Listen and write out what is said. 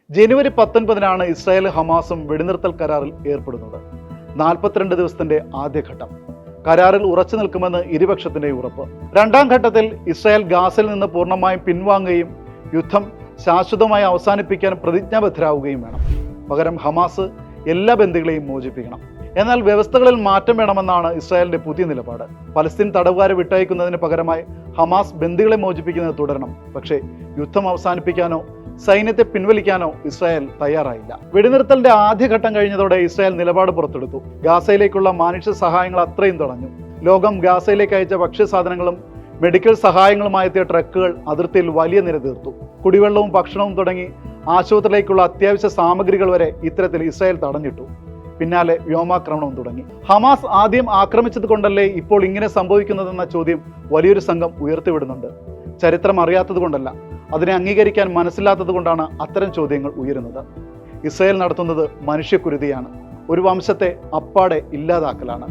ജനുവരി 19-നാണ് Israel ഹമാസും വെടിനിർത്തൽ കരാറിൽ ഏർപ്പെടുന്നത്. 42 ദിവസത്തിന്റെ ആദ്യഘട്ടം. കരാറിൽ ഉറച്ചു നിൽക്കുമെന്ന് ഇരുപക്ഷത്തിന്റെ ഉറപ്പ്. രണ്ടാം ഘട്ടത്തിൽ ഇസ്രായേൽ ഗാസയിൽ നിന്ന് പൂർണ്ണമായും പിൻവാങ്ങുകയും യുദ്ധം ശാശ്വതമായി അവസാനിപ്പിക്കാൻ പ്രതിജ്ഞാബദ്ധരാവുകയും വേണം. പകരം ഹമാസ് എല്ലാ ബന്ദികളെയും മോചിപ്പിക്കണം. എന്നാൽ വ്യവസ്ഥകളിൽ മാറ്റം വേണമെന്നാണ് ഇസ്രായേലിന്റെ പുതിയ നിലപാട്. പലസ്തീൻ തടവുകാരെ വിട്ടയക്കുന്നതിന് പകരമായി ഹമാസ് ബന്ദികളെ മോചിപ്പിക്കുന്നത് തുടരണം. പക്ഷേ യുദ്ധം അവസാനിപ്പിക്കാനോ സൈന്യത്തെ പിൻവലിക്കാനോ ഇസ്രായേൽ തയ്യാറായില്ല. വെടിനിർത്തലിന്റെ ആദ്യഘട്ടം കഴിഞ്ഞതോടെ ഇസ്രായേൽ നിലപാട് പുറത്തെടുത്തു. ഗാസയിലേക്കുള്ള മാനുഷ്യ സഹായങ്ങൾ അത്രയും തടഞ്ഞു. ലോകം ഗാസയിലേക്ക് അയച്ച ഭക്ഷ്യസാധനങ്ങളും മെഡിക്കൽ സഹായങ്ങളുമായി എത്തിയ ട്രക്കുകൾ അതിർത്തിയിൽ വലിയ നിര തീർത്തു. കുടിവെള്ളവും ഭക്ഷണവും തുടങ്ങി ആശുപത്രിയിലേക്കുള്ള അത്യാവശ്യ സാമഗ്രികൾ വരെ ഇത്തരത്തിൽ ഇസ്രായേൽ തടഞ്ഞിട്ടു. പിന്നാലെ വ്യോമാക്രമണവും തുടങ്ങി. ഹമാസ് ആദ്യം ആക്രമിച്ചത് കൊണ്ടല്ലേ ഇപ്പോൾ ഇങ്ങനെ സംഭവിക്കുന്നതെന്ന ചോദ്യം വലിയൊരു സംഘം ഉയർത്തിവിടുന്നുണ്ട്. ചരിത്രം അറിയാത്തത് കൊണ്ടല്ല, അതിനെ അംഗീകരിക്കാൻ മനസ്സിലാത്തത് കൊണ്ടാണ് അത്തരം ചോദ്യങ്ങൾ ഉയരുന്നത്. ഇസ്രായേൽ നടത്തുന്നത് മനുഷ്യക്കുരുതിയാണ്. ഒരു വംശത്തെ അപ്പാടെ ഇല്ലാതാക്കലാണ്.